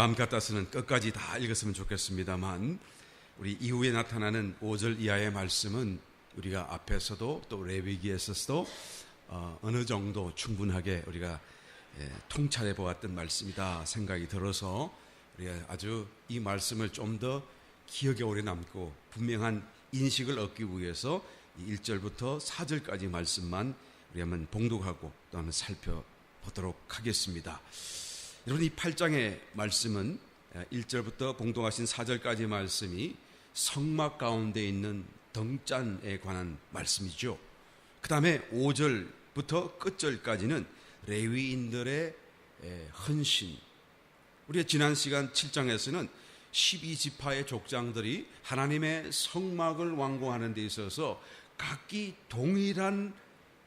마음 같아서는 끝까지 다 읽었으면 좋겠습니다만 우리 이후에 나타나는 5절 이하의 말씀은 우리가 앞에서도 또 레위기에서도 어느 정도 충분하게 우리가 통찰해 보았던 말씀이다 생각이 들어서 우리가 아주 이 말씀을 좀 더 기억에 오래 남고 분명한 인식을 얻기 위해서 1절부터 4절까지 말씀만 우리 한번 봉독하고 또 한번 살펴보도록 하겠습니다. 여러분, 이 8장의 말씀은 1절부터 봉독하신 4절까지 말씀이 성막 가운데 있는 덩잔에 관한 말씀이죠. 그 다음에 5절부터 끝절까지는 레위인들의 헌신. 우리가 지난 시간 7장에서는 12지파의 족장들이 하나님의 성막을 완공하는 데 있어서 각기 동일한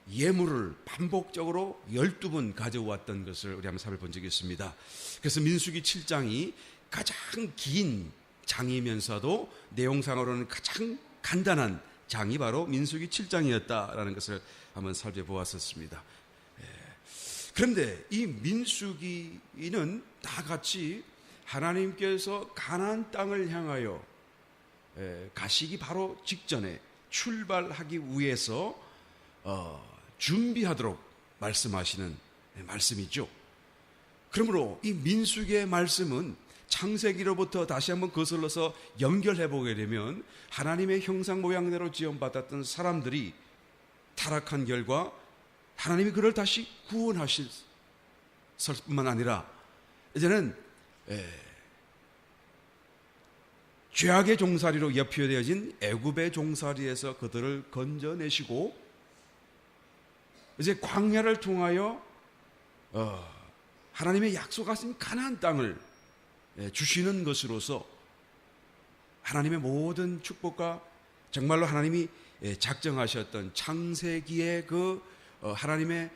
예물을 반복적으로 12번 가져왔던 것을 우리 한번 살펴본 적이 있습니다. 그래서 민수기 7장이 가장 긴 장이면서도 내용상으로는 가장 간단한 장이 바로 민수기 7장이었다라는 것을 한번 살펴보았었습니다. 그런데 이 민수기는 다 같이 하나님께서 가나안 땅을 향하여 가시기 바로 직전에 출발하기 위해서 준비하도록 말씀하시는 말씀이죠. 그러므로 이 민수기의 말씀은 창세기로부터 다시 한번 거슬러서 연결해 보게 되면 하나님의 형상 모양대로 지음받았던 사람들이 타락한 결과 하나님이 그를 다시 구원하실 뿐만 아니라 이제는 죄악의 종살이로 여표되어진 애굽의 종살이에서 그들을 건져내시고 이제 광야를 통하여 하나님의 약속하신 가나안 땅을 주시는 것으로서 하나님의 모든 축복과 정말로 하나님이 작정하셨던 창세기의 그 하나님의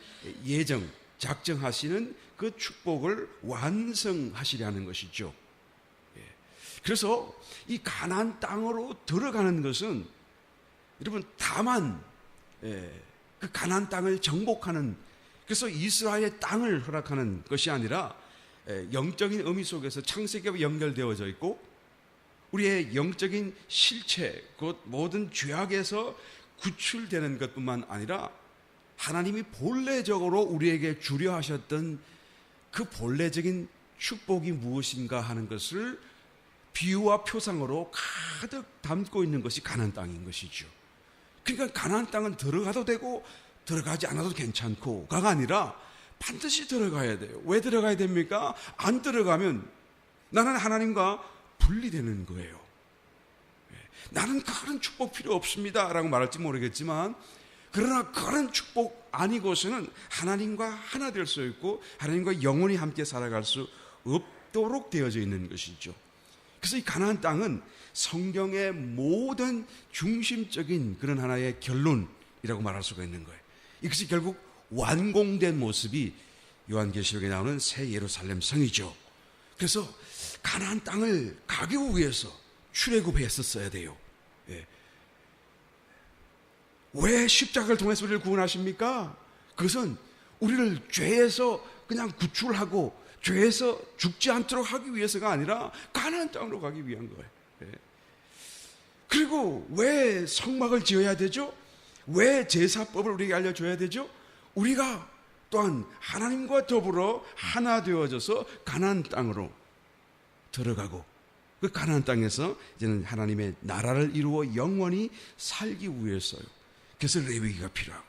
예정 작정하시는 그 축복을 완성하시려는 것이죠. 그래서 이 가나안 땅으로 들어가는 것은 여러분 다만 그 가나안 땅을 정복하는, 그래서 이스라엘의 땅을 허락하는 것이 아니라 영적인 의미 속에서 창세기와 연결되어져 있고 우리의 영적인 실체, 곧 모든 죄악에서 구출되는 것뿐만 아니라 하나님이 본래적으로 우리에게 주려 하셨던 그 본래적인 축복이 무엇인가 하는 것을 비유와 표상으로 가득 담고 있는 것이 가나안 땅인 것이죠. 그러니까 가나안 땅은 들어가도 되고 들어가지 않아도 괜찮고가 아니라 반드시 들어가야 돼요. 왜 들어가야 됩니까? 안 들어가면 나는 하나님과 분리되는 거예요. 나는 그런 축복 필요 없습니다 라고 말할지 모르겠지만, 그러나 그런 축복 아니고서는 하나님과 하나 될 수 있고 하나님과 영원히 함께 살아갈 수 없도록 되어져 있는 것이죠. 그래서 이 가나안 땅은 성경의 모든 중심적인 그런 하나의 결론이라고 말할 수가 있는 거예요. 이것이 결국 완공된 모습이 요한계시록에 나오는 새 예루살렘 성이죠. 그래서 가나안 땅을 가기 위해서 출애굽했었어야 돼요. 왜 십자가를 통해서 우리를 구원하십니까? 그것은 우리를 죄에서 그냥 구출하고 죄에서 죽지 않도록 하기 위해서가 아니라 가나안 땅으로 가기 위한 거예요. 그리고 왜 성막을 지어야 되죠? 왜 제사법을 우리에게 알려줘야 되죠? 우리가 또한 하나님과 더불어 하나 되어져서 가나안 땅으로 들어가고 그 가나안 땅에서 이제는 하나님의 나라를 이루어 영원히 살기 위해서요. 그래서 레위기가 필요하고,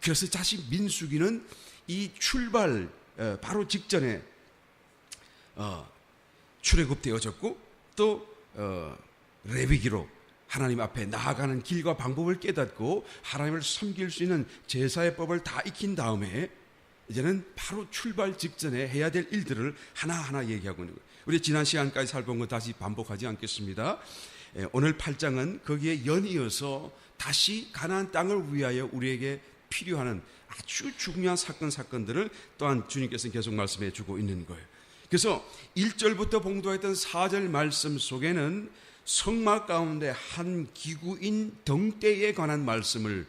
그래서 다시 민수기는 이 출발 바로 직전에 출애굽되어졌고 또 레위기로 하나님 앞에 나아가는 길과 방법을 깨닫고 하나님을 섬길 수 있는 제사의 법을 다 익힌 다음에 이제는 바로 출발 직전에 해야 될 일들을 하나하나 얘기하고 있는 거예요. 우리 지난 시간까지 살펴본 거 다시 반복하지 않겠습니다. 오늘 8장은 거기에 연이어서 다시 가나안 땅을 위하여 우리에게 필요한 아주 중요한 사건들을 또한 주님께서 계속 말씀해 주고 있는 거예요. 그래서 1절부터 봉독했던 4절 말씀 속에는 성막 가운데 한 기구인 덩대에 관한 말씀을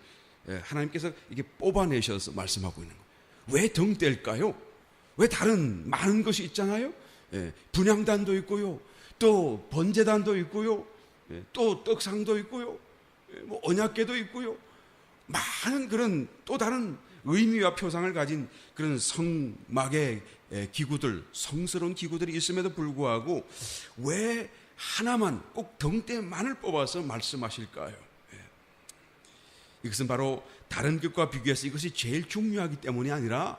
하나님께서 이게 뽑아내셔서 말씀하고 있는 거예요. 왜 덩대일까요? 왜 다른 많은 것이 있잖아요. 분향단도 있고요. 또 번제단도 있고요. 또 떡상도 있고요. 뭐 언약궤도 있고요. 많은 그런 또 다른 의미와 표상을 가진 그런 성막의 기구들, 성스러운 기구들이 있음에도 불구하고 왜 하나만 꼭 등대만을 뽑아서 말씀하실까요? 이것은 바로 다른 것과 비교해서 이것이 제일 중요하기 때문이 아니라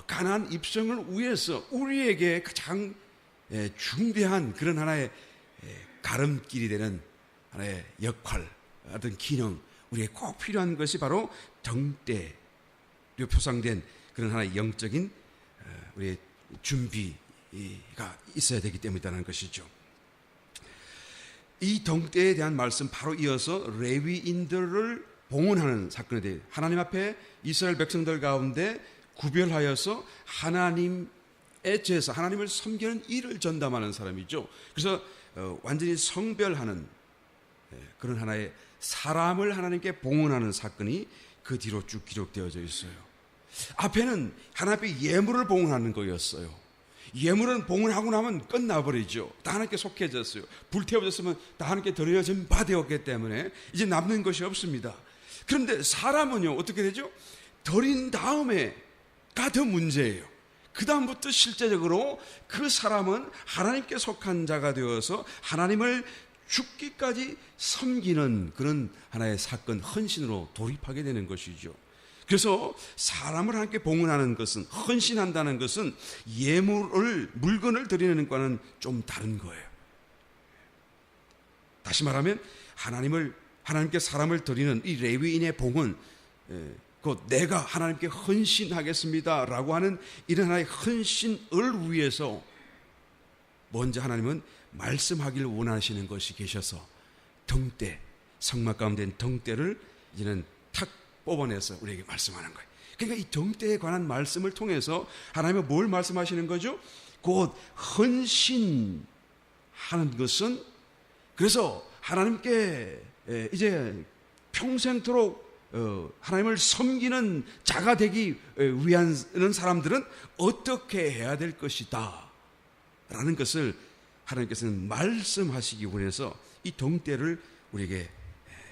가나안 입성을 위해서 우리에게 가장 중대한 그런 하나의 가름길이 되는 하나의 역할, 어떤 기능, 우리에게 꼭 필요한 것이 바로 등대로 표상된 그런 하나의 영적인 우리의 준비가 있어야 되기 때문이라는 것이죠. 이 등대에 대한 말씀 바로 이어서 레위인들을 봉헌하는 사건에 대해 하나님 앞에 이스라엘 백성들 가운데 구별하여서 하나님의 제사, 하나님을 섬기는 일을 전담하는 사람이죠. 그래서 완전히 성별하는 그런 하나의 사람을 하나님께 봉헌하는 사건이 그 뒤로 쭉 기록되어져 있어요. 앞에는 하나님 앞에 예물을 봉헌하는 거였어요. 예물은 봉헌하고 나면 끝나버리죠. 다 하나님께 속해졌어요. 불태워졌으면 다 하나님께 드려진 바 되었기 때문에 이제 남는 것이 없습니다. 그런데 사람은요, 어떻게 되죠? 드린 다음에가 더 문제예요. 그 다음부터 실제적으로 그 사람은 하나님께 속한 자가 되어서 하나님을 죽기까지 섬기는 그런 하나의 사건, 헌신으로 돌입하게 되는 것이죠. 그래서 사람을 하나님께 봉헌하는 것은, 헌신한다는 것은 물건을 드리는 것과는 좀 다른 거예요. 다시 말하면 하나님께 사람을 드리는 이 레위인의 봉헌, 곧 내가 하나님께 헌신하겠습니다 라고 하는 이런 하나의 헌신을 위해서 먼저 하나님은 말씀하기를 원하시는 것이 계셔서 등대, 성막 가운데 있는 등대를 이제는 탁 뽑아내서 우리에게 말씀하는 거예요. 그러니까 이 등대에 관한 말씀을 통해서 하나님은 뭘 말씀하시는 거죠? 곧 헌신하는 것은, 그래서 하나님께 이제 평생토록 하나님을 섬기는 자가 되기 위한 사람들은 어떻게 해야 될 것이다 라는 것을 하나님께서는 말씀하시기 원해서 이 등대를 우리에게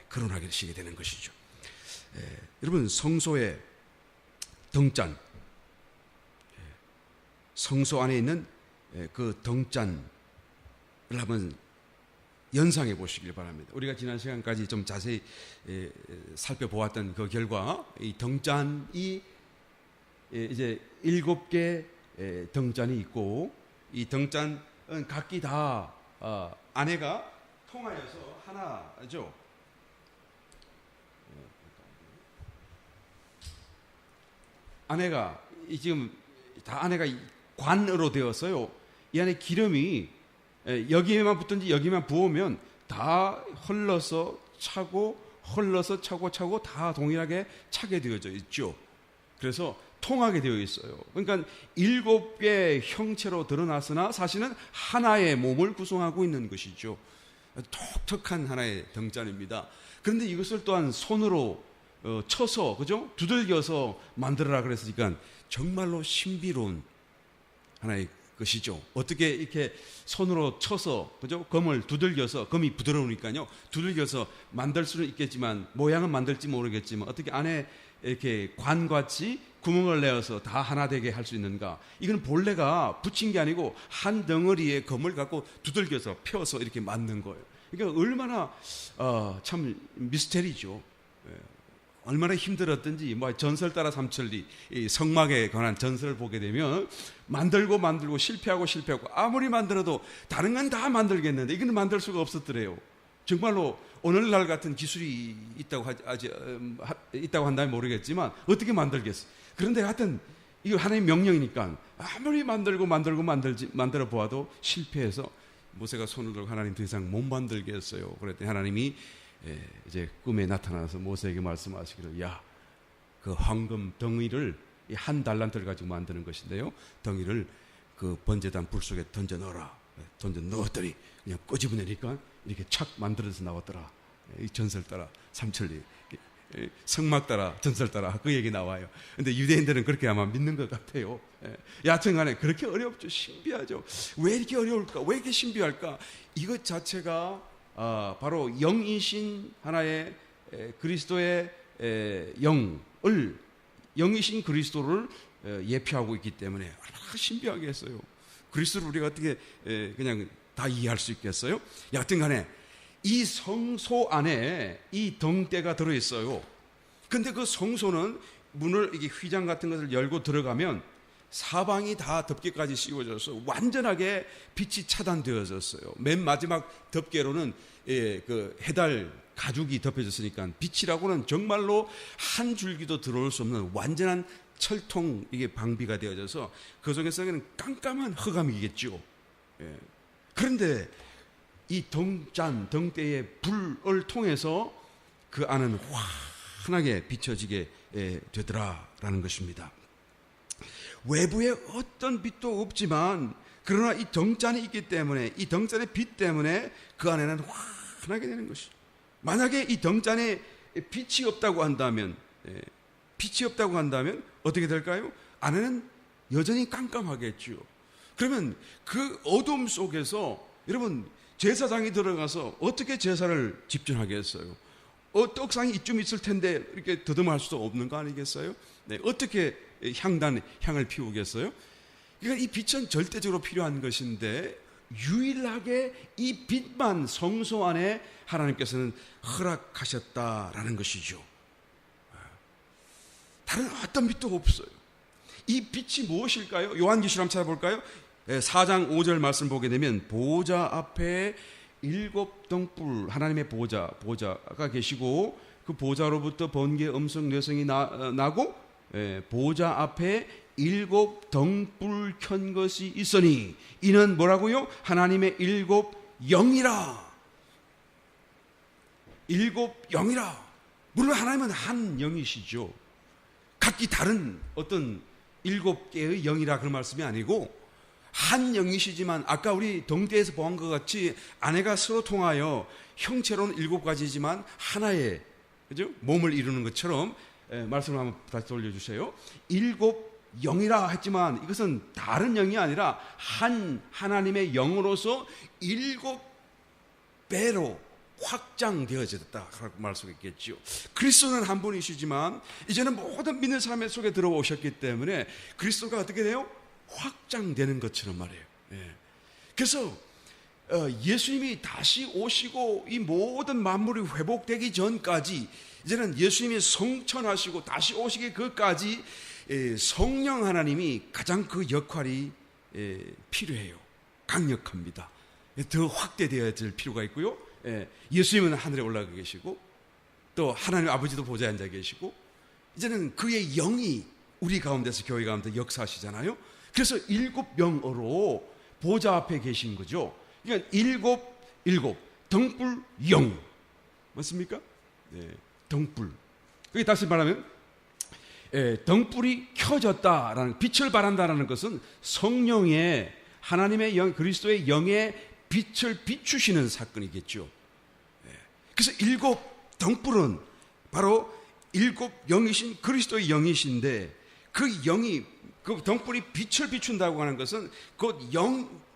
거론하시게 되는 것이죠. 여러분, 성소의 등잔, 성소 안에 있는 그 등잔을 한번 연상해 보시길 바랍니다. 우리가 지난 시간까지 좀 자세히 살펴보았던 그 결과, 이 등잔이 이제 7개 등잔이 있고, 이 등잔은 각기 다 안에가 통하여서 하나죠. 안에가 지금 다 안에가 관으로 되었어요. 이 안에 기름이 여기에만 붙든지 여기만 부으면 다 흘러서 차고 다 동일하게 차게 되어져 있죠. 그래서 통하게 되어 있어요. 그러니까 7개의 형체로 드러났으나 사실은 하나의 몸을 구성하고 있는 것이죠. 독특한 하나의 등잔입니다. 그런데 이것을 또한 손으로 쳐서, 그죠? 두들겨서 만들어라 그랬으니까 정말로 신비로운 하나의 것이죠. 어떻게 이렇게 손으로 쳐서, 그죠? 검을 두들겨서, 검이 부드러우니까요, 두들겨서 만들 수는 있겠지만, 모양은 만들지 모르겠지만, 어떻게 안에 이렇게 관같이 구멍을 내어서 다 하나 되게 할 수 있는가? 이건 본래가 붙인 게 아니고 한 덩어리의 검을 갖고 두들겨서 펴서 이렇게 만든 거예요. 그러니까 얼마나 참 미스테리죠. 얼마나 힘들었든지, 전설 따라 삼천리, 이 성막에 관한 전설을 보게 되면 만들고 실패하고 아무리 만들어도 다른 건 다 만들겠는데 이거는 만들 수가 없었더래요. 정말로 오늘날 같은 기술이 있다고 한다면 모르겠지만 어떻게 만들겠어? 그런데 하여튼 이거 하나님의 명령이니까 아무리 만들어 보아도 실패해서 모세가 손을 들고 하나님 더 이상 못 만들겠어요. 그랬더니 하나님이 이제 꿈에 나타나서 모세에게 말씀하시기를, 야, 그 황금 덩이를 한 달란트를 가지고 만드는 것인데요, 덩이를 그 번제단 불 속에 던져 넣어라. 던져 넣었더니 그냥 끄집어내니까 이렇게 착 만들어서 나왔더라. 이 전설 따라 삼천리 성막 따라 전설 따라 그 얘기 나와요. 근데 유대인들은 그렇게 아마 믿는 것 같아요. 여하튼간에 그렇게 어렵죠. 신비하죠. 왜 이렇게 어려울까? 왜 이렇게 신비할까? 이것 자체가 바로 영이신 하나의 그리스도의 영이신 그리스도를 예표하고 있기 때문에 얼마나 신비하게 했어요. 그리스도를 우리가 어떻게 그냥 다 이해할 수 있겠어요? 여하튼간에 이 성소 안에 이 덩대가 들어있어요. 근데 그 성소는 문을 이게 휘장 같은 것을 열고 들어가면 사방이 다 덮개까지 씌워져서 완전하게 빛이 차단되어졌어요. 맨 마지막 덮개로는 그 해달 가죽이 덮여졌으니까 빛이라고는 정말로 한 줄기도 들어올 수 없는 완전한 철통 이게 방비가 되어져서 그 속에서는 깜깜한 흑암이겠죠. 그런데 이 덩대의 불을 통해서 그 안은 환하게 비춰지게 되더라라는 것입니다. 외부에 어떤 빛도 없지만 그러나 이 덩잔이 있기 때문에 이 덩잔의 빛 때문에 그 안에는 환하게 되는 것이죠. 만약에 이 덩잔에 빛이 없다고 한다면 어떻게 될까요? 안에는 여전히 깜깜하겠죠. 그러면 그 어둠 속에서 여러분 제사장이 들어가서 어떻게 제사를 집전하겠어요? 떡상이 이쯤 있을 텐데 이렇게 더듬할 수도 없는 거 아니겠어요? 네, 어떻게 향을 피우겠어요? 그러니까 이 빛은 절대적으로 필요한 것인데 유일하게 이 빛만 성소 안에 하나님께서는 허락하셨다라는 것이죠. 다른 어떤 빛도 없어요. 이 빛이 무엇일까요? 요한계시록 한번 찾아볼까요? 4장 5절 말씀 보게 되면 보좌 앞에 7 등불 하나님의 보좌가 계시고 그 보좌로부터 번개 음성 뇌성이 나고 보좌 앞에 7 등불 켠 것이 있으니 이는 뭐라고요? 하나님의 7 영이라. 7 영이라. 물론 하나님은 한 영이시죠. 각기 다른 어떤 7개의 영이라 그런 말씀이 아니고 한 영이시지만 아까 우리 덩대에서 보한 것 같이 아내가 서로 통하여 형체로는 7가지지만 하나의 그죠? 몸을 이루는 것처럼 말씀을 한번 다시 돌려주세요. 7 영이라 했지만 이것은 다른 영이 아니라 한 하나님의 영으로서 7배로 확장되어졌다라고 말할 수 있겠죠. 그리스도는 한 분이시지만 이제는 모든 믿는 사람의 속에 들어오셨기 때문에 그리스도가 어떻게 돼요? 확장되는 것처럼 말이에요. 그래서 예수님이 다시 오시고 이 모든 만물이 회복되기 전까지 이제는 예수님이 성천하시고 다시 오시기 그까지 성령 하나님이 가장 그 역할이 필요해요. 강력합니다. 더 확대되어야 될 필요가 있고요. 예수님은 하늘에 올라가 계시고 또 하나님 아버지도 보좌에 앉아 계시고 이제는 그의 영이 우리 가운데서 교회 가운데 역사하시잖아요. 그래서 7영으로 보좌 앞에 계신 거죠. 그러니까 7 등불 영 맞습니까? 등불. 그게 다시 말하면 등불이 켜졌다라는 빛을 발한다라는 것은 성령의 하나님의 영 그리스도의 영의 빛을 비추시는 사건이겠죠. 그래서 7 등불은 바로 7 영이신 그리스도의 영이신데 그 영이 그 등불이 빛을 비춘다고 하는 것은 곧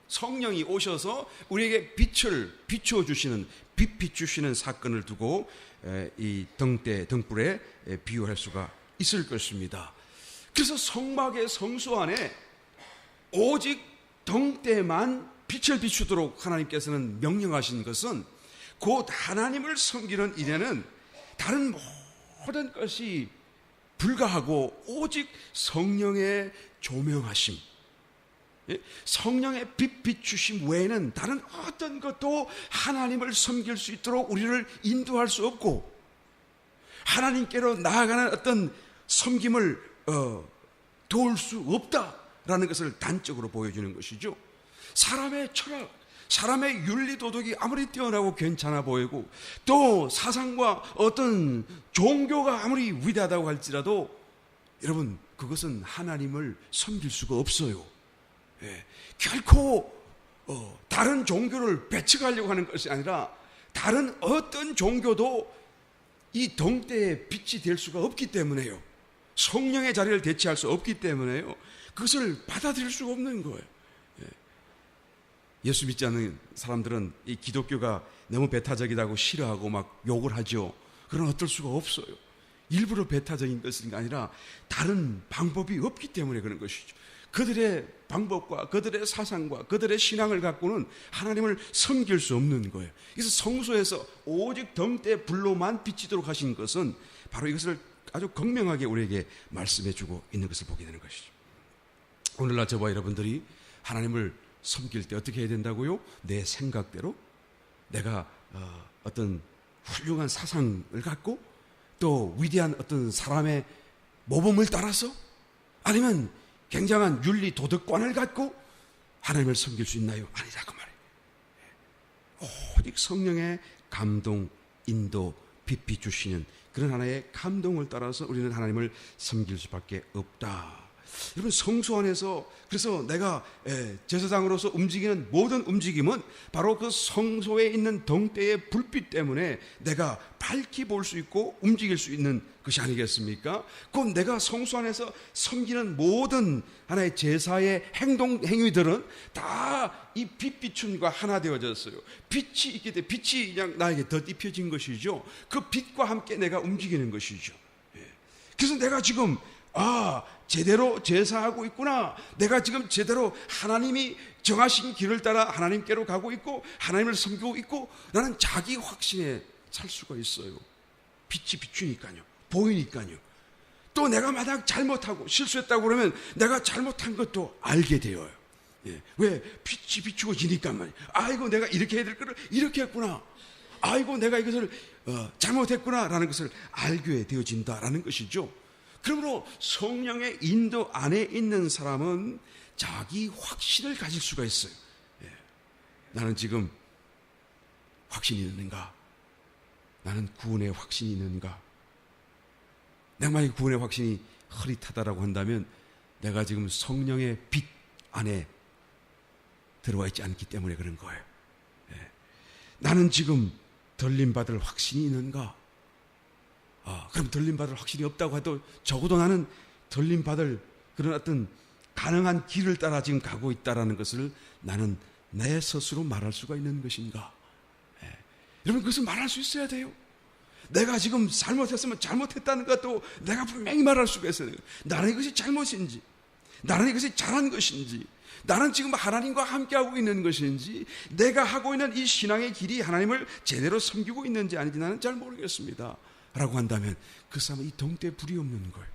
성령이 오셔서 우리에게 빛을 비추어 주시는 빛 비추시는 사건을 두고 이 등불에 비유할 수가 있을 것입니다. 그래서 성막의 성소 안에 오직 등대만 빛을 비추도록 하나님께서는 명령하신 것은 곧 하나님을 섬기는 일에는 다른 모든 것이 불가하고 오직 성령의 조명하심, 성령의 빛 비추심 외에는 다른 어떤 것도 하나님을 섬길 수 있도록 우리를 인도할 수 없고 하나님께로 나아가는 어떤 섬김을 도울 수 없다라는 것을 단적으로 보여주는 것이죠. 사람의 철학, 사람의 윤리 도덕이 아무리 뛰어나고 괜찮아 보이고 또 사상과 어떤 종교가 아무리 위대하다고 할지라도 여러분 그것은 하나님을 섬길 수가 없어요. 결코 다른 종교를 배척하려고 하는 것이 아니라 다른 어떤 종교도 이 동때에 빛이 될 수가 없기 때문에요. 성령의 자리를 대체할 수 없기 때문에요. 그것을 받아들일 수가 없는 거예요. 예수 믿지 않는 사람들은 이 기독교가 너무 배타적이라고 싫어하고 막 욕을 하죠. 그러나 어떨 수가 없어요. 일부러 배타적인 것이 아니라 다른 방법이 없기 때문에 그런 것이죠. 그들의 방법과 그들의 사상과 그들의 신앙을 갖고는 하나님을 섬길 수 없는 거예요. 그래서 성소에서 오직 등대 불로만 비치도록 하신 것은 바로 이것을 아주 극명하게 우리에게 말씀해 주고 있는 것을 보게 되는 것이죠. 오늘날 저와 여러분들이 하나님을 섬길 때 어떻게 해야 된다고요? 내 생각대로 내가 어떤 훌륭한 사상을 갖고 또 위대한 어떤 사람의 모범을 따라서 아니면 굉장한 윤리 도덕관을 갖고 하나님을 섬길 수 있나요? 아니라 그 말이에요. 오직 성령의 감동, 인도, 빛 주시는 그런 하나의 감동을 따라서 우리는 하나님을 섬길 수밖에 없다. 여러분, 성소 안에서 그래서 내가 제사장으로서 움직이는 모든 움직임은 바로 그 성소에 있는 등대의 불빛 때문에 내가 밝히 볼 수 있고 움직일 수 있는 것이 아니겠습니까? 곧 내가 성소 안에서 섬기는 모든 하나의 제사의 행위들은 다 이 빛 비춤과 하나 되어졌어요. 빛이 있기 때문에 빛이 그냥 나에게 덧입혀진 것이죠. 그 빛과 함께 내가 움직이는 것이죠. 그래서 내가 지금 제대로 제사하고 있구나. 내가 지금 제대로 하나님이 정하신 길을 따라 하나님께로 가고 있고 하나님을 섬기고 있고 나는 자기 확신에 살 수가 있어요. 빛이 비추니까요. 보이니까요. 또 내가 만약 잘못하고 실수했다고 그러면 내가 잘못한 것도 알게 되어요. 왜? 빛이 비추고 지니까 말이에요. 아이고 내가 이렇게 해야 될 거를 이렇게 했구나. 아이고 내가 이것을 잘못했구나라는 것을 알게 되어진다라는 것이죠. 그러므로 성령의 인도 안에 있는 사람은 자기 확신을 가질 수가 있어요. 나는 지금 확신이 있는가? 나는 구원의 확신이 있는가? 내가 만약 구원의 확신이 흐릿하다라고 한다면 내가 지금 성령의 빛 안에 들어와 있지 않기 때문에 그런 거예요. 나는 지금 들림받을 확신이 있는가? 그럼 들림받을 확신이 없다고 해도 적어도 나는 들림받을 그런 어떤 가능한 길을 따라 지금 가고 있다는 것을 나는 내 스스로 말할 수가 있는 것인가? 여러분, 그것을 말할 수 있어야 돼요. 내가 지금 잘못했으면 잘못했다는 것도 내가 분명히 말할 수가 있어요. 나는 이것이 잘못인지, 나는 이것이 잘한 것인지, 나는 지금 하나님과 함께하고 있는 것인지, 내가 하고 있는 이 신앙의 길이 하나님을 제대로 섬기고 있는지 아닌지 나는 잘 모르겠습니다 라고 한다면 그 사람은 이 등대에 불이 없는 거예요.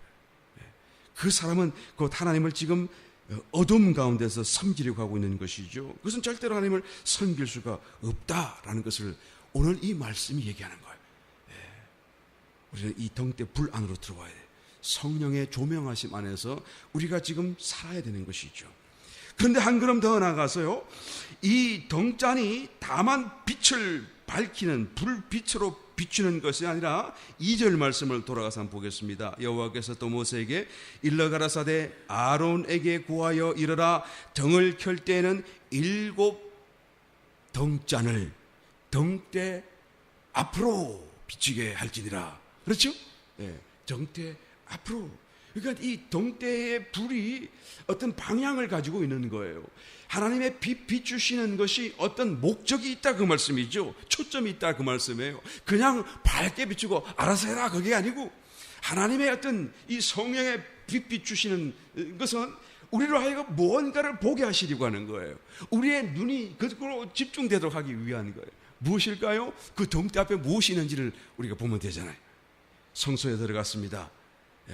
그 사람은 곧 하나님을 지금 어둠 가운데서 섬기려고 하고 있는 것이죠. 그것은 절대로 하나님을 섬길 수가 없다라는 것을 오늘 이 말씀이 얘기하는 거예요. 우리는 이 등대 불 안으로 들어와야 돼요. 성령의 조명하심 안에서 우리가 지금 살아야 되는 것이죠. 그런데 한 걸음 더 나가서요, 이 등잔이 다만 빛을 밝히는 불빛으로 비추는 것이 아니라 2절 말씀을 돌아가서 한번 보겠습니다. 여호와께서 또 모세에게 일러 가라사대 아론에게 구하여 이르라. 등을 켤 때에는 7 등잔을 등대 앞으로 비추게 할지니라. 그렇죠? 등대 앞으로. 그러니까 이 등대의 불이 어떤 방향을 가지고 있는 거예요. 하나님의 빛 비추시는 것이 어떤 목적이 있다 그 말씀이죠. 초점이 있다 그 말씀이에요. 그냥 밝게 비추고 알아서 해라 그게 아니고, 하나님의 어떤 이 성령의 빛 비추시는 것은 우리로 하여금 무언가를 보게 하시려고 하는 거예요. 우리의 눈이 그쪽으로 집중되도록 하기 위한 거예요. 무엇일까요? 그 등대 앞에 무엇이 있는지를 우리가 보면 되잖아요. 성소에 들어갔습니다.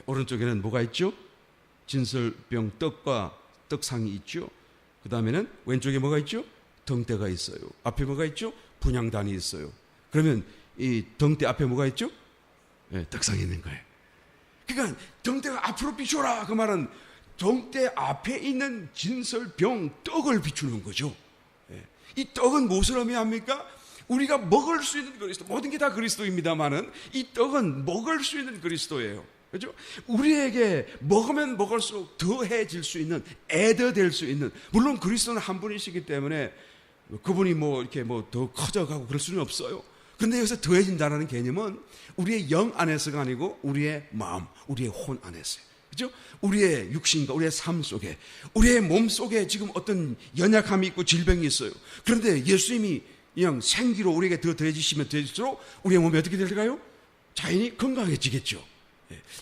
오른쪽에는 뭐가 있죠? 진설병 떡과 떡상이 있죠. 그 다음에는 왼쪽에 뭐가 있죠? 등대가 있어요. 앞에 뭐가 있죠? 분향단이 있어요. 그러면 이 등대 앞에 뭐가 있죠? 떡상이 있는 거예요. 그러니까 등대가 앞으로 비춰라 그 말은 등대 앞에 있는 진설병 떡을 비추는 거죠. 이 떡은 무엇을 의미합니까? 우리가 먹을 수 있는 그리스도, 모든 게 다 그리스도입니다만은 이 떡은 먹을 수 있는 그리스도예요. 그렇죠? 우리에게 먹으면 먹을수록 더해질 수 있는, 애더될 수 있는, 물론 그리스도는 한 분이시기 때문에 그분이 뭐 이렇게 뭐 더 커져가고 그럴 수는 없어요. 그런데 여기서 더해진다는 개념은 우리의 영 안에서가 아니고 우리의 마음, 우리의 혼 안에서요. 그죠? 우리의 육신과 우리의 삶 속에, 우리의 몸 속에 지금 어떤 연약함이 있고 질병이 있어요. 그런데 예수님이 그냥 생기로 우리에게 더 더해지시면 더해질수록 우리의 몸이 어떻게 될까요? 자연히 건강해지겠죠.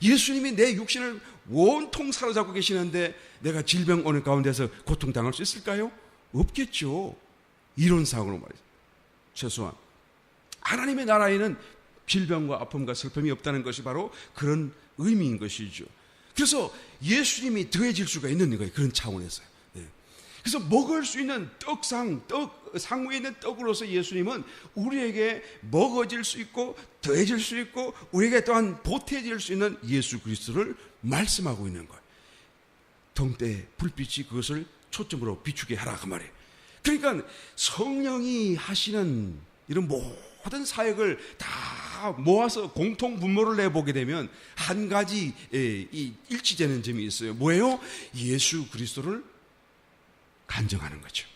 예수님이 내 육신을 온통 사로잡고 계시는데 내가 질병 오는 가운데서 고통당할 수 있을까요? 없겠죠. 이론상으로 말이죠. 최소한 하나님의 나라에는 질병과 아픔과 슬픔이 없다는 것이 바로 그런 의미인 것이죠. 그래서 예수님이 더해질 수가 있는 거예요. 그런 차원에서요. 그래서 먹을 수 있는 상위에 있는 떡으로서 예수님은 우리에게 먹어질 수 있고 더해질 수 있고 우리에게 또한 보태질 수 있는 예수 그리스도를 말씀하고 있는 거예요. 등대에 불빛이 그것을 초점으로 비추게 하라 그 말이에요. 그러니까 성령이 하시는 이런 모든 사역을 다 모아서 공통 분모를 내보게 되면 한 가지 일치되는 점이 있어요. 뭐예요? 예수 그리스도를 간증하는 거죠.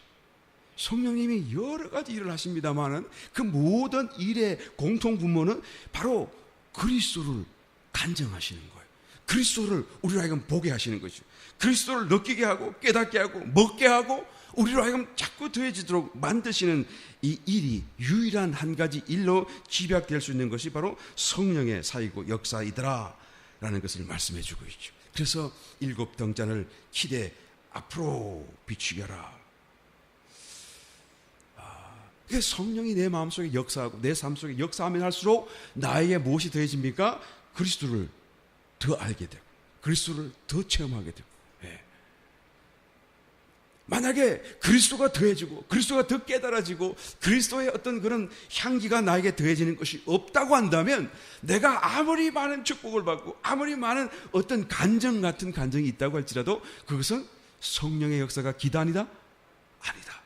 성령님이 여러 가지 일을 하십니다만은 그 모든 일의 공통 분모는 바로 그리스도를 간증하시는 거예요. 그리스도를 우리로 하여금 보게 하시는 거죠. 그리스도를 느끼게 하고 깨닫게 하고 먹게 하고 우리로 하여금 자꾸 더해지도록 만드시는 이 일이 유일한 한 가지 일로 집약될 수 있는 것이 바로 성령의 사이고 역사이더라 라는 것을 말씀해 주고 있죠. 그래서 7등잔을 기대 앞으로 비추게 하라. 성령이 내 마음속에 역사하고 내 삶 속에 역사하면 할수록 나에게 무엇이 더해집니까? 그리스도를 더 알게 되고 그리스도를 더 체험하게 되고. 만약에 그리스도가 더해지고 그리스도가 더 깨달아지고 그리스도의 어떤 그런 향기가 나에게 더해지는 것이 없다고 한다면 내가 아무리 많은 축복을 받고 아무리 많은 어떤 간증 같은 간증이 있다고 할지라도 그것은 성령의 역사가 기단이다? 아니다.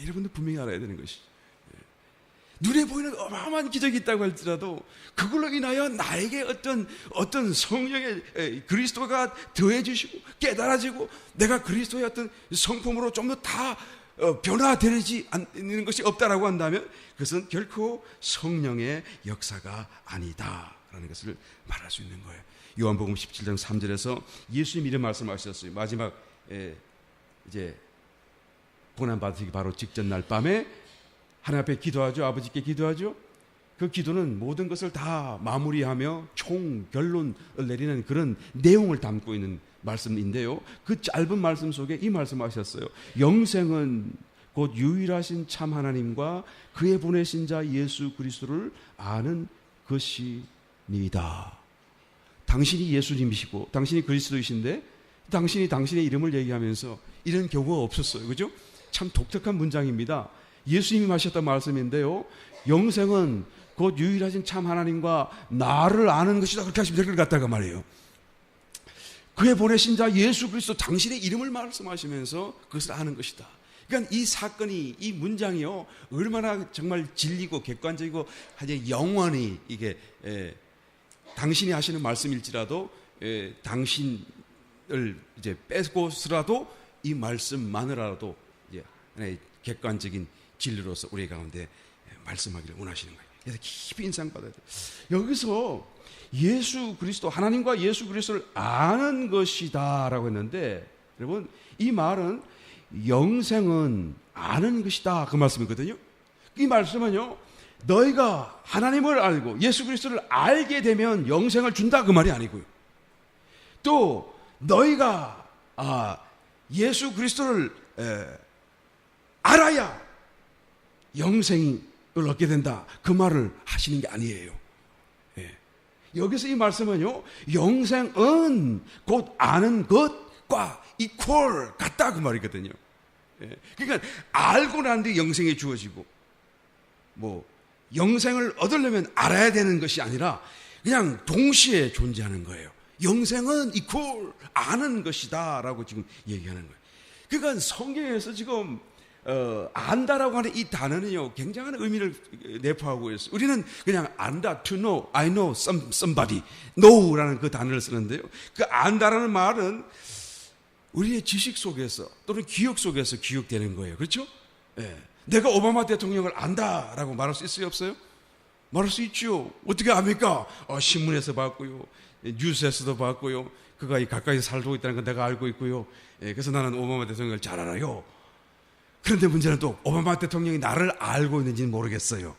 여러분들 분명히 알아야 되는 것이죠. 눈에 보이는 어마어마한 기적이 있다고 할지라도 그걸로 인하여 나에게 어떤 성령의 그리스도가 더해지시고 깨달아지고 내가 그리스도의 어떤 성품으로 좀 더 다 변화되지 않는 것이 없다라고 한다면 그것은 결코 성령의 역사가 아니다라는 것을 말할 수 있는 거예요. 요한복음 17장 3절에서 예수님이 이런 말씀하셨어요. 마지막 이제 고난받으시기 바로 직전 날 밤에 하나님 앞에 기도하죠. 아버지께 기도하죠. 그 기도는 모든 것을 다 마무리하며 총 결론을 내리는 그런 내용을 담고 있는 말씀인데요. 그 짧은 말씀 속에 이 말씀하셨어요. 영생은 곧 유일하신 참 하나님과 그의 보내신 자 예수 그리스도를 아는 것이니이다. 당신이 예수님이시고 당신이 그리스도이신데 당신이 당신의 이름을 얘기하면서 이런 경우가 없었어요. 그죠? 참 독특한 문장입니다. 예수님이 하셨던 말씀인데요. 영생은 곧 유일하신 참 하나님과 나를 아는 것이다. 그렇게 하시면 될 것 같다가 말이에요. 그의 보내신 자 예수 그리스도 당신의 이름을 말씀하시면서 그것을 아는 것이다. 그러니까 이 사건이 이 문장이요 얼마나 정말 진리고 객관적이고 아주 영원히 이게 당신이 하시는 말씀일지라도 당신을 이제 빼고서라도 이 말씀만으로라도 이제 하나의 객관적인 진리로서 우리 가운데 말씀하기를 원하시는 거예요. 그래서 깊이 인상받아야 돼요. 여기서 예수 그리스도 하나님과 예수 그리스도를 아는 것이다 라고 했는데 여러분 이 말은 영생은 아는 것이다 그 말씀이거든요. 이 말씀은요 너희가 하나님을 알고 예수 그리스도를 알게 되면 영생을 준다 그 말이 아니고요. 또 너희가 예수 그리스도를 알아야 영생을 얻게 된다 그 말을 하시는 게 아니에요. 여기서 이 말씀은요 영생은 곧 아는 것과 이퀄 같다 그 말이거든요. 그러니까 알고 난 뒤에 영생이 주어지고 뭐 영생을 얻으려면 알아야 되는 것이 아니라 그냥 동시에 존재하는 거예요. 영생은 이퀄 아는 것이다 라고 지금 얘기하는 거예요. 그러니까 성경에서 지금 안다라고 하는 이 단어는요 굉장한 의미를 내포하고 있어요. 우리는 그냥 안다, to know, I know somebody, know라는 그 단어를 쓰는데요. 그 안다라는 말은 우리의 지식 속에서 또는 기억 속에서 기억되는 거예요. 그렇죠? 내가 오바마 대통령을 안다라고 말할 수 있어요, 없어요? 말할 수 있죠. 어떻게 압니까? 신문에서 봤고요, 뉴스에서도 봤고요, 그가 가까이 살고 있다는 건 내가 알고 있고요. 그래서 나는 오바마 대통령을 잘 알아요. 그런데 문제는 또 오바마 대통령이 나를 알고 있는지는 모르겠어요.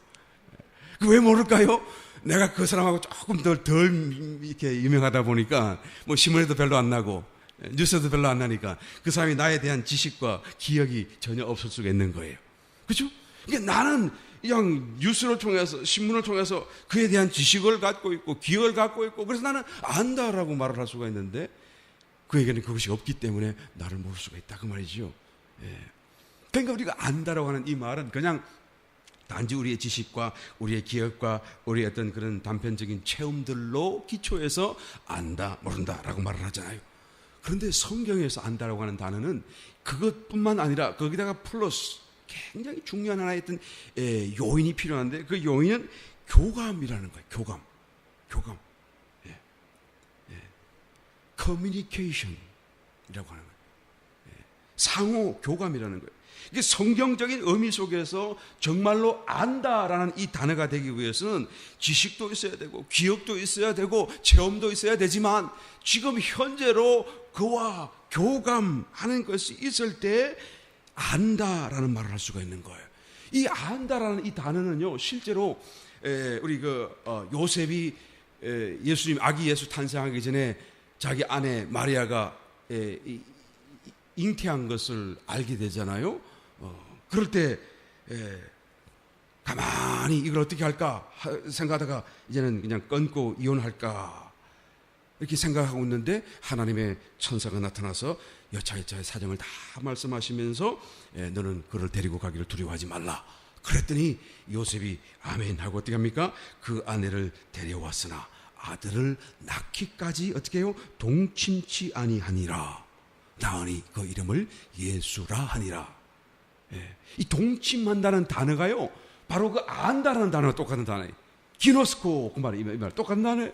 왜 모를까요? 내가 그 사람하고 조금 덜 이렇게 유명하다 보니까 뭐 신문에도 별로 안 나고 뉴스에도 별로 안 나니까 그 사람이 나에 대한 지식과 기억이 전혀 없을 수가 있는 거예요. 그렇죠? 이게 나는 그냥 뉴스를 통해서, 신문을 통해서 그에 대한 지식을 갖고 있고 기억을 갖고 있고, 그래서 나는 안다라고 말을 할 수가 있는데 그에게는 그것이 없기 때문에 나를 모를 수가 있다, 그 말이죠. 그러니까 우리가 안다라고 하는 이 말은 그냥 단지 우리의 지식과 우리의 기억과 우리의 어떤 그런 단편적인 체험들로 기초해서 안다, 모른다라고 말을 하잖아요. 그런데 성경에서 안다라고 하는 단어는 그것뿐만 아니라 거기다가 플러스 굉장히 중요한 하나의 어떤 요인이 필요한데, 그 요인은 교감이라는 거예요. 교감. 커뮤니케이션이라고 하는 거예요. 상호 교감이라는 거예요. 이게 성경적인 의미 속에서 정말로 안다라는 이 단어가 되기 위해서는 지식도 있어야 되고 기억도 있어야 되고 체험도 있어야 되지만, 지금 현재로 그와 교감하는 것이 있을 때 안다라는 말을 할 수가 있는 거예요. 이 안다라는 이 단어는요, 실제로 우리 요셉이 예수님 아기 예수 탄생하기 전에 자기 아내 마리아가 잉태한 것을 알게 되잖아요. 그럴 때 가만히 이걸 어떻게 할까 생각하다가 이제는 그냥 끊고 이혼할까 이렇게 생각하고 있는데 하나님의 천사가 나타나서 여차여차의 사정을 다 말씀하시면서 너는 그를 데리고 가기를 두려워하지 말라. 그랬더니 요셉이 아멘 하고 어떻게 합니까? 그 아내를 데려왔으나 아들을 낳기까지 어떻게 해요? 동침치 아니하니라. 나으니 그 이름을 예수라 하니라. 이 동침한다는 단어가요, 바로 그 안다라는 단어와 똑같은 단어예요. 기노스코, 그 말이 이 말 똑같은 단어예요.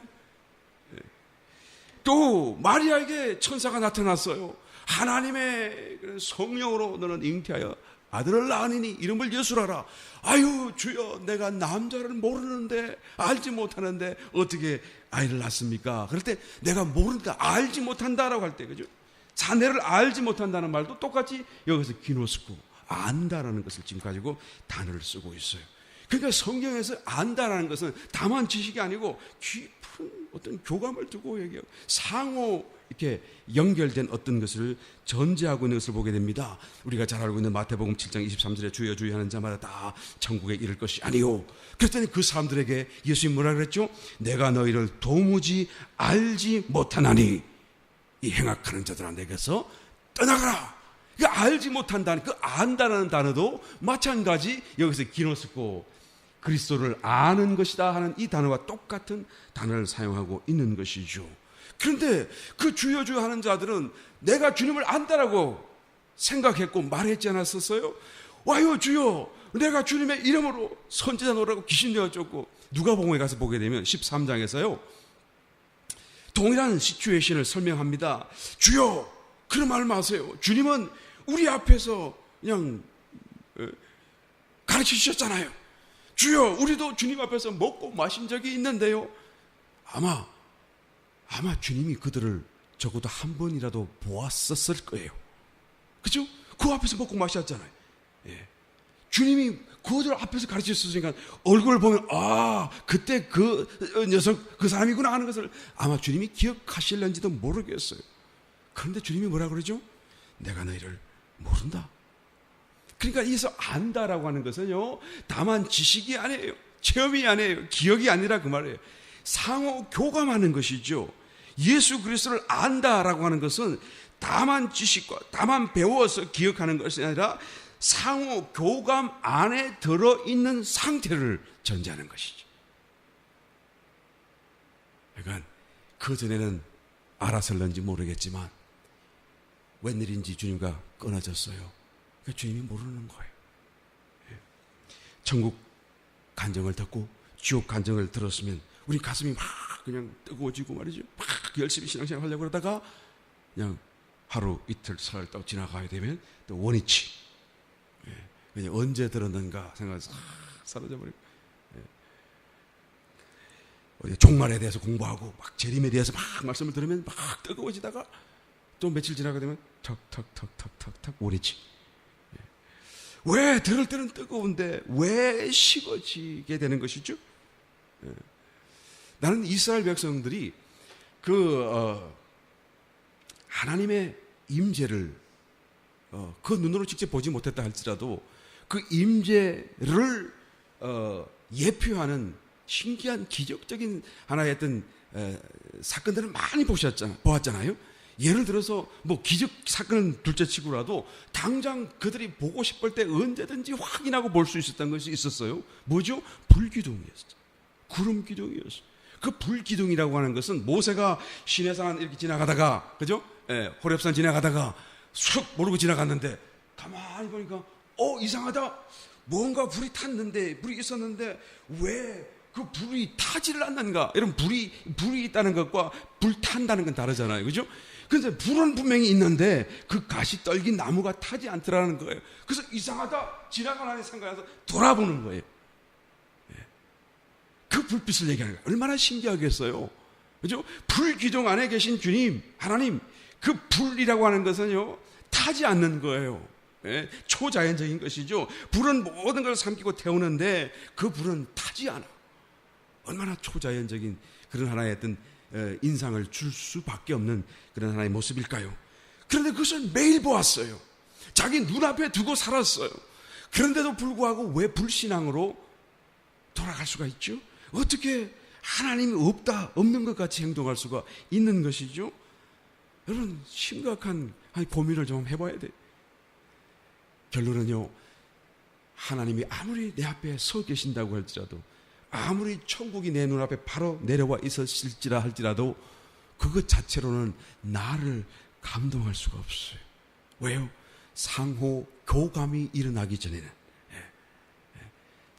또 마리아에게 천사가 나타났어요. 하나님의 성령으로 너는 잉태하여 아들을 낳으니 이름을 예수라라. 아유 주여, 내가 남자를 모르는데 알지 못하는데 어떻게 아이를 낳습니까? 그럴 때 내가 모른다, 알지 못한다라고 할 때, 그죠? 자네를 알지 못한다는 말도 똑같이 여기서 기노스코, 안다라는 것을 지금 가지고 단어를 쓰고 있어요. 그러니까 성경에서 안다라는 것은 다만 지식이 아니고 깊은 어떤 교감을 두고 얘기해요. 상호 이렇게 연결된 어떤 것을 전제하고 있는 것을 보게 됩니다. 우리가 잘 알고 있는 마태복음 7장 23절에 주여 주여 하는 자마다 다 천국에 이를 것이 아니요. 그랬더니 그 사람들에게 예수님이 뭐라 그랬죠? 내가 너희를 도무지 알지 못하나니 이 행악하는 자들아 내게서 떠나가라. 그 알지 못한다는, 그 안다라는 단어도 마찬가지 여기서 기노스코, 그리스도를 아는 것이다 하는 이 단어와 똑같은 단어를 사용하고 있는 것이죠. 그런데 그 주여 주여 하는 자들은 내가 주님을 안다라고 생각했고 말했지 않았었어요? 와요 주여, 내가 주님의 이름으로 선지자 노라고 귀신 되어졌고. 누가복음에 가서 보게 되면 13장에서요 동일한 시츄에이션을 설명합니다. 주여, 그런 말 마세요. 주님은 우리 앞에서 그냥 가르쳐 주셨잖아요. 주여, 우리도 주님 앞에서 먹고 마신 적이 있는데요. 아마 주님이 그들을 적어도 한 번이라도 보았었을 거예요. 그죠? 그 앞에서 먹고 마셨잖아요. 주님이 그들 앞에서 가르쳐 주셨으니까 얼굴을 보면 그때 그 녀석, 그 사람이구나 하는 것을 아마 주님이 기억하실는지도 모르겠어요. 그런데 주님이 뭐라 그러죠? 내가 너희를 모른다. 그러니까 여기서 안다라고 하는 것은요, 다만 지식이 아니에요, 체험이 아니에요, 기억이 아니라 그 말이에요. 상호 교감하는 것이죠. 예수 그리스도를 안다라고 하는 것은 다만 지식과 다만 배워서 기억하는 것이 아니라 상호 교감 안에 들어있는 상태를 전제하는 것이죠. 그러니까 그전에는 알았을는지 모르겠지만 웬일인지 주님과 끊어졌어요. 그러니까 주님이 모르는 거예요. 천국 간증을 듣고 지옥 간증을 들었으면 우리 가슴이 막 그냥 뜨거워지고 말이죠. 막 열심히 신앙생활 하려고 그러다가 그냥 하루 이틀 사흘 또 지나가야 되면 또 원위치. 그냥 언제 들었는가 생각해서 사라져버리고, 종말에 대해서 공부하고 막 재림에 대해서 막 말씀을 들으면 막 뜨거워지다가 또 며칠 지나가 되면 턱턱턱턱턱턱 오래지. 왜 들을 때는 뜨거운데 왜 식어지게 되는 것이죠? 나는 이스라엘 백성들이 하나님의 임재를 그 눈으로 직접 보지 못했다 할지라도 그 임재를 예표하는 신기한 기적적인 하나의 어떤 사건들을 많이 보았잖아요. 예를 들어서 뭐 기적 사건은 둘째치고라도 당장 그들이 보고 싶을 때 언제든지 확인하고 볼 수 있었던 것이 있었어요. 뭐죠? 불기둥이었어요. 구름 기둥이었어요. 그 불기둥이라고 하는 것은 모세가 시내산 이렇게 지나가다가, 그죠? 호렙산 지나가다가 쑥 모르고 지나갔는데 가만히 보니까 이상하다. 뭔가 불이 있었는데 왜 그 불이 타지를 않는가? 여러분, 불이 있다는 것과 불 탄다는 건 다르잖아요. 그죠? 그런데 불은 분명히 있는데 그 가시 떨긴 나무가 타지 않더라는 거예요. 그래서 이상하다. 지나가라는 생각해서 돌아보는 거예요. 그 불빛을 얘기하는 거예요. 얼마나 신기하겠어요. 그죠? 불기둥 안에 계신 주님, 하나님, 그 불이라고 하는 것은요, 타지 않는 거예요. 초자연적인 것이죠. 불은 모든 걸 삼키고 태우는데 그 불은 타지 않아. 얼마나 초자연적인 그런 하나의 어떤 인상을 줄 수밖에 없는 그런 하나의 모습일까요? 그런데 그것을 매일 보았어요. 자기 눈앞에 두고 살았어요. 그런데도 불구하고 왜 불신앙으로 돌아갈 수가 있죠? 어떻게 하나님이 없는 것 같이 행동할 수가 있는 것이죠? 여러분, 심각한 고민을 좀 해봐야 돼요. 결론은요, 하나님이 아무리 내 앞에 서 계신다고 할지라도, 아무리 천국이 내 눈앞에 바로 내려와 있었을지라 할지라도 그것 자체로는 나를 감동할 수가 없어요. 왜요? 상호 교감이 일어나기 전에는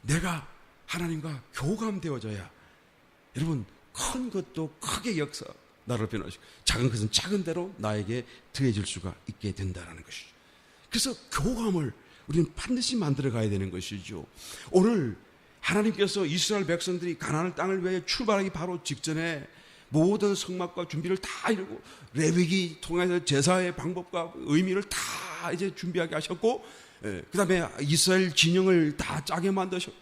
내가 하나님과 교감되어져야, 여러분, 큰 것도 크게 역사 나를 변화시키고 작은 것은 작은 대로 나에게 더해질 수가 있게 된다는 것이죠. 그래서 교감을 우리는 반드시 만들어 가야 되는 것이죠. 오늘 하나님께서 이스라엘 백성들이 가나안 땅을 위해 출발하기 바로 직전에 모든 성막과 준비를 다 이루고 레위기 통해서 제사의 방법과 의미를 다 이제 준비하게 하셨고, 그 다음에 이스라엘 진영을 다 짜게 만드셨고,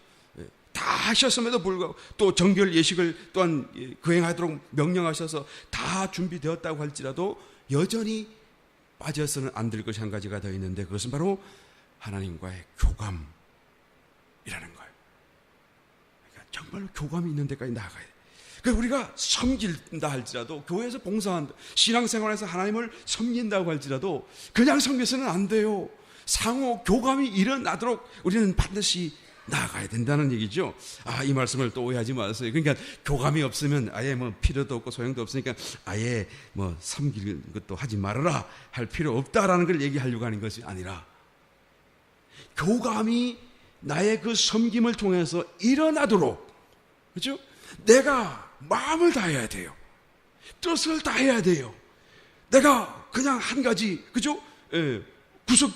다 하셨음에도 불구하고 또 정결 예식을 또한 거행하도록 명령하셔서 다 준비되었다고 할지라도 여전히 빠져서는 안 될 것이 한 가지가 더 있는데, 그것은 바로 하나님과의 교감이라는 거예요. 정말로 교감이 있는 데까지 나아가야 돼. 그러니까 우리가 섬긴다 할지라도, 교회에서 봉사한다, 신앙생활에서 하나님을 섬긴다고 할지라도 그냥 섬겨서는 안 돼요. 상호 교감이 일어나도록 우리는 반드시 나아가야 된다는 얘기죠. 이 말씀을 또 오해하지 마세요. 그러니까 교감이 없으면 아예 뭐 필요도 없고 소용도 없으니까 아예 뭐 섬길 것도 하지 말아라 할 필요 없다라는 걸 얘기하려고 하는 것이 아니라, 교감이 나의 그 섬김을 통해서 일어나도록, 그렇죠? 내가 마음을 다해야 돼요. 뜻을 다해야 돼요. 내가 그냥 한 가지, 그죠? 구석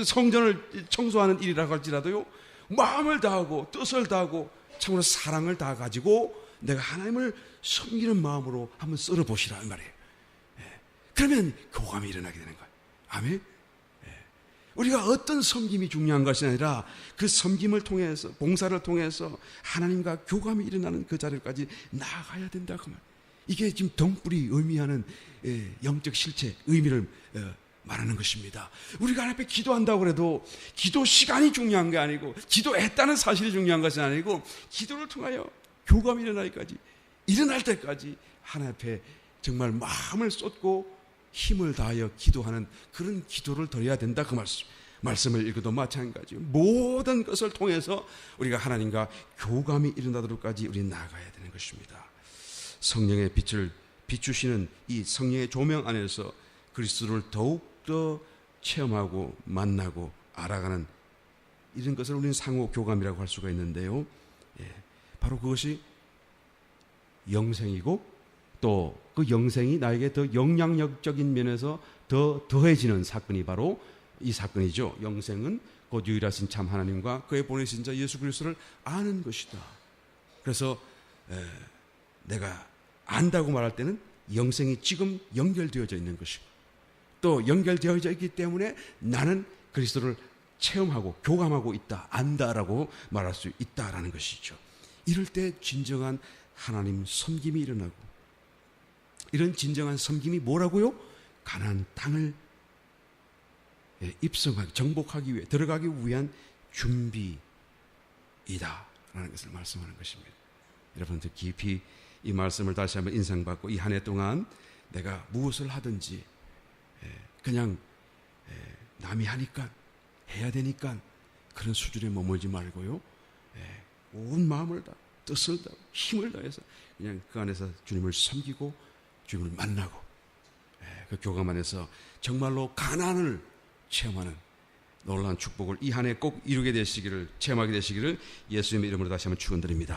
성전을 청소하는 일이라고 할지라도요, 마음을 다하고 뜻을 다하고 참으로 사랑을 다가지고 내가 하나님을 섬기는 마음으로 한번 썰어보시라는 말이에요. 그러면 교감이 일어나게 되는 거예요. 아멘. 우리가 어떤 섬김이 중요한 것이 아니라 그 섬김을 통해서, 봉사를 통해서 하나님과 교감이 일어나는 그 자리까지 나아가야 된다 그 말. 이게 지금 덩불이 의미하는 영적 실체, 의미를 말하는 것입니다. 우리가 하나님 앞에 기도한다고 해도 기도 시간이 중요한 게 아니고, 기도했다는 사실이 중요한 것이 아니고, 기도를 통하여 교감이 일어날 때까지 하나님 앞에 정말 마음을 쏟고 힘을 다하여 기도하는 그런 기도를 드려야 된다 그 말씀을 읽어도 마찬가지예요. 모든 것을 통해서 우리가 하나님과 교감이 일어나도록까지 우리는 나아가야 되는 것입니다. 성령의 빛을 비추시는 이 성령의 조명 안에서 그리스도를 더욱더 체험하고 만나고 알아가는 이런 것을 우리는 상호 교감이라고 할 수가 있는데요. 바로 그것이 영생이고, 또 그 영생이 나에게 더 영향력적인 면에서 더 더해지는 사건이 바로 이 사건이죠. 영생은 곧 곧 유일하신 참 하나님과 그의 보내신 자 예수 그리스도를 아는 것이다. 그래서 내가 안다고 말할 때는 영생이 지금 연결되어져 있는 것이고 또 연결되어져 있기 때문에 나는 그리스도를 체험하고 교감하고 있다, 안다라고 말할 수 있다라는 것이죠. 이럴 때 진정한 하나님 섬김이 일어나고, 이런 진정한 섬김이 뭐라고요? 가나안 땅을 입성하기, 정복하기 위해 들어가기 위한 준비이다라는 것을 말씀하는 것입니다. 여러분들 깊이 이 말씀을 다시 한번 인상받고 이 한 해 동안 내가 무엇을 하든지 그냥 남이 하니까 해야 되니까 그런 수준에 머물지 말고요, 온 마음을 다, 뜻을 다, 힘을 다해서 그냥 그 안에서 주님을 섬기고 주님을 만나고 그 교감 안에서 정말로 가난을 체험하는 놀라운 축복을 이 한 해 꼭 이루게 되시기를, 체험하게 되시기를 예수님의 이름으로 다시 한번 축원드립니다.